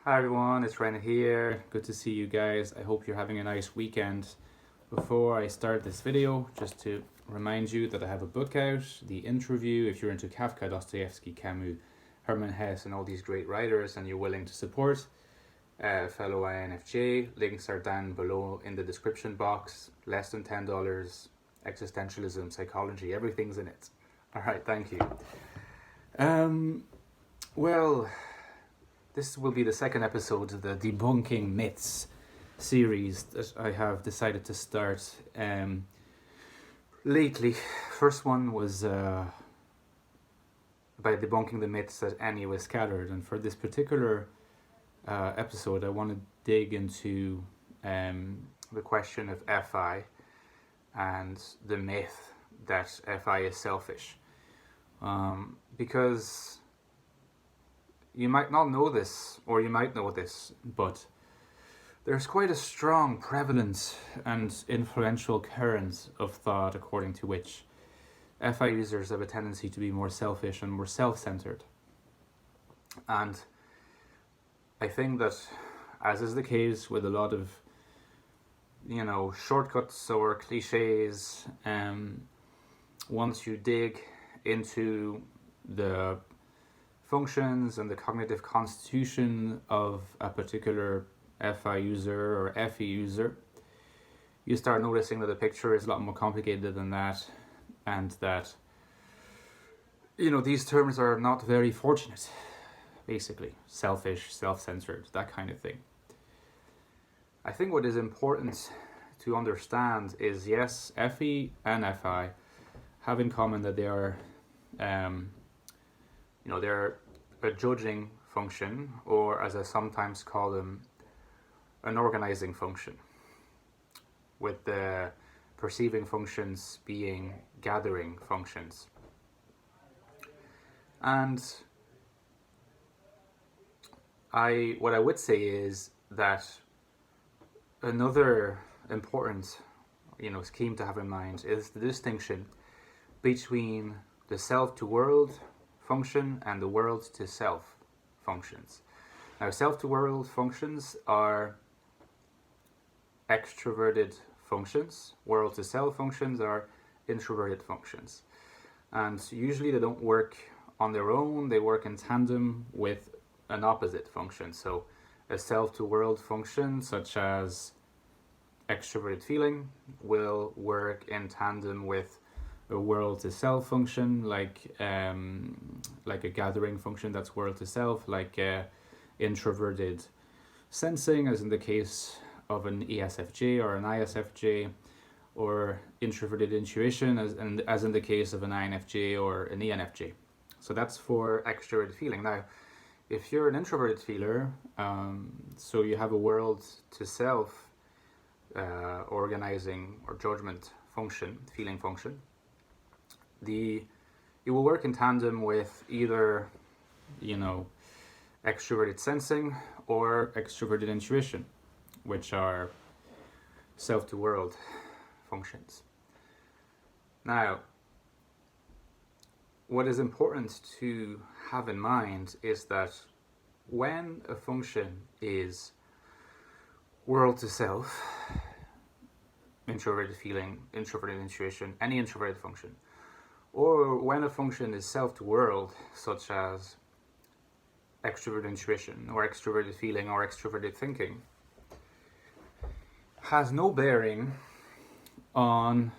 Hi everyone, it's Ren here. Good to see you guys. I hope you're having a nice weekend. Before I start this video, just to remind you that I have a book out, The Interview. If you're into Kafka, Dostoevsky, Camus, Hermann Hesse, and all these great writers, and you're willing to support fellow INFJ, links are down below in the description box. Less than $10. Existentialism, psychology, everything's in it. All right, thank you. Well, this will be the second episode of the Debunking Myths series that I have decided to start lately. First one was by debunking the myths that Annie was scattered, and for this particular episode I want to dig into the question of FI and the myth that FI is selfish, because you might not know this, or you might know this, but there's quite a strong, prevalent, and influential current of thought according to which FI users have a tendency to be more selfish and more self-centered. And I think that, as is the case with a lot of, shortcuts or cliches, once you dig into the functions and the cognitive constitution of a particular FI user or FE user, you start noticing that the picture is a lot more complicated than that, and that these terms are not very fortunate. Basically, selfish, self-centered, that kind of thing. I think what is important to understand is, yes, FE and FI have in common that they are they're a judging function, or as I sometimes call them, an organizing function, with the perceiving functions being gathering functions. And what I would say is that another important scheme to have in mind is the distinction between the self to world function and the world to self functions. Now, self to world functions are extroverted functions. World to self functions are introverted functions. And usually they don't work on their own, they work in tandem with an opposite function. So a self to world function, such as extroverted feeling, will work in tandem with a world to self function, like a gathering function that's world to self, like introverted sensing, as in the case of an ESFJ or an ISFJ, or introverted intuition, as in the case of an INFJ or an ENFJ. So that's for extroverted feeling. Now, if you're an introverted feeler, so you have a world to self organizing or judgment function, feeling function, it will work in tandem with either extroverted sensing or extroverted intuition, which are self to world functions. Now, what is important to have in mind is that when a function is world to self, introverted feeling, introverted intuition, any introverted function, or when a function is self to world, such as extroverted intuition or extroverted feeling or extroverted thinking, has no bearing on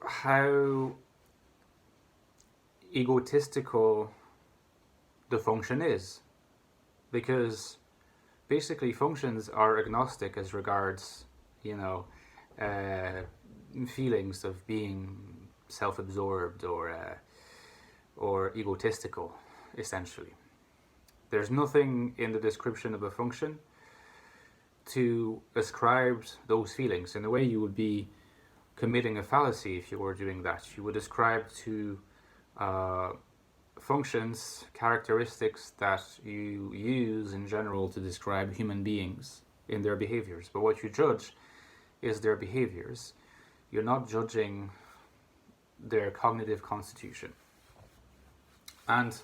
how egotistical the function is, because basically functions are agnostic as regards feelings of being self-absorbed or egotistical. Essentially, there's nothing in the description of a function to ascribe those feelings. In a way, you would be committing a fallacy if you were doing that. You would ascribe to functions characteristics that you use in general to describe human beings in their behaviors. But what you judge is their behaviors. You're not judging their cognitive constitution. And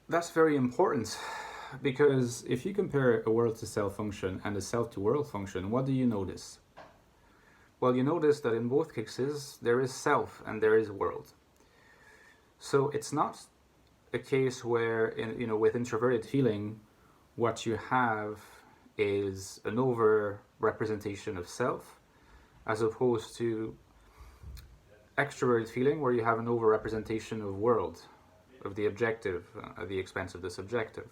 That's very important, because if you compare a world to self function and a self to world function, what do you notice? Well, you notice that in both cases there is self and there is world. So it's not a case where, with introverted feeling, what you have is an over representation of self, as opposed to extroverted feeling, where you have an over representation of world, of the objective, at the expense of the subjective.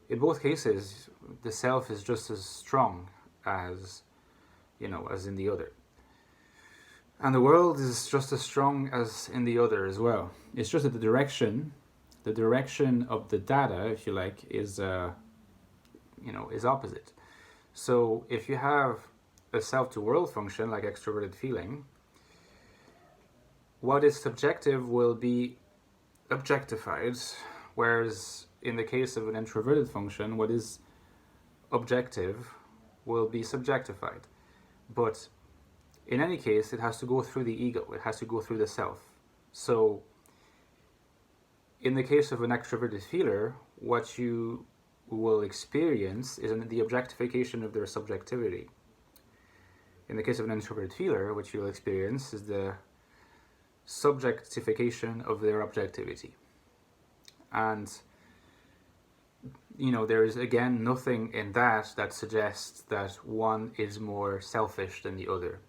In both cases, the self is just as strong as in the other. And the world is just as strong as in the other as well. It's just that the direction of the data, if you like, is opposite. So if you have a self to world function like extroverted feeling, what is subjective will be objectified, whereas in the case of an introverted function, what is objective will be subjectified. But in any case, it has to go through the ego, it has to go through the self. So in the case of an extroverted feeler, what you will experience is the objectification of their subjectivity. In the case of an introverted feeler, what you'll experience is the subjectification of their objectivity. And there is again nothing in that suggests that one is more selfish than the other.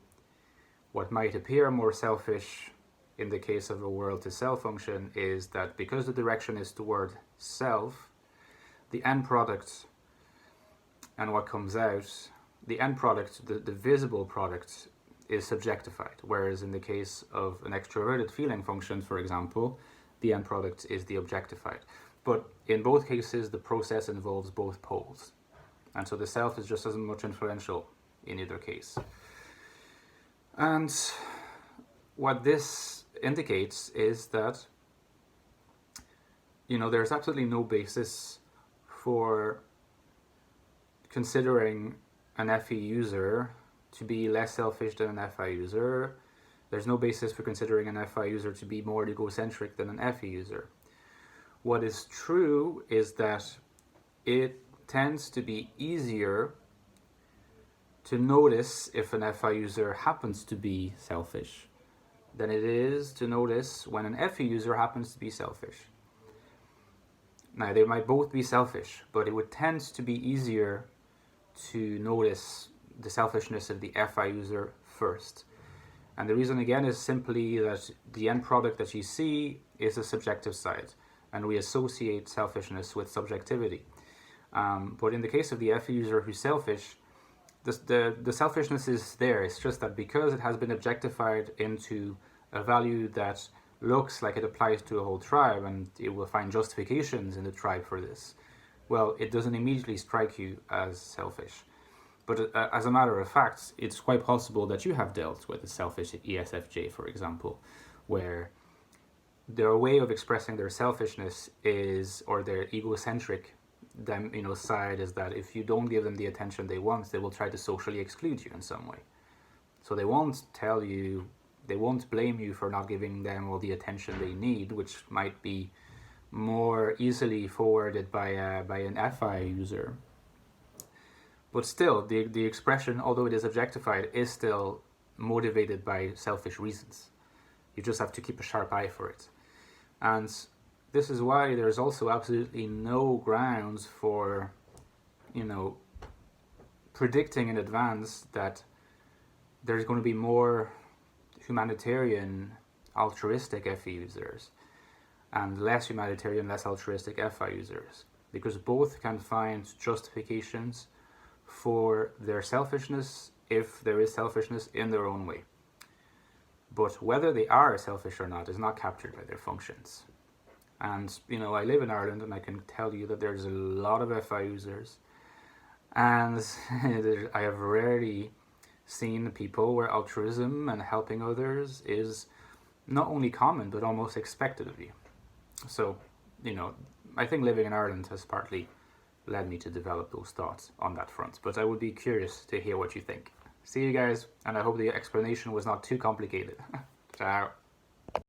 What might appear more selfish in the case of a world to self function is that because the direction is toward self, the end product and what comes out, the end product, the visible product, is subjectified. Whereas in the case of an extroverted feeling function, for example, the end product is the objectified. But in both cases, the process involves both poles. And so the self is just as much influential in either case. And what this indicates is that, there's absolutely no basis for considering an FE user to be less selfish than an FI user. There's no basis for considering an FI user to be more egocentric than an FE user. What is true is that it tends to be easier to notice if an FI user happens to be selfish than it is to notice when an FE user happens to be selfish. Now, they might both be selfish, but it would tend to be easier to notice the selfishness of the FI user first. And the reason, again, is simply that the end product that you see is a subjective side, and we associate selfishness with subjectivity. But in the case of the FE user who's selfish, the selfishness is there. It's just that because it has been objectified into a value that looks like it applies to a whole tribe, and it will find justifications in the tribe for this, well, it doesn't immediately strike you as selfish. But as a matter of fact, it's quite possible that you have dealt with a selfish ESFJ, for example, where their way of expressing their selfishness is, or their egocentric side, is that if you don't give them the attention they want, they will try to socially exclude you in some way. So they won't tell you, they won't blame you for not giving them all the attention they need, which might be more easily forwarded by an FI user. But still, the expression, although it is objectified, is still motivated by selfish reasons. You just have to keep a sharp eye for it. And this is why there's also absolutely no grounds for, predicting in advance that there's going to be more humanitarian, altruistic FE users and less humanitarian, less altruistic FI users, because both can find justifications for their selfishness if there is selfishness in their own way. But whether they are selfish or not is not captured by their functions. And, I live in Ireland, and I can tell you that there's a lot of FI users, and I have rarely seen people where altruism and helping others is not only common, but almost expected of you. So, I think living in Ireland has partly led me to develop those thoughts on that front. But I would be curious to hear what you think. See you guys, and I hope the explanation was not too complicated. Ciao.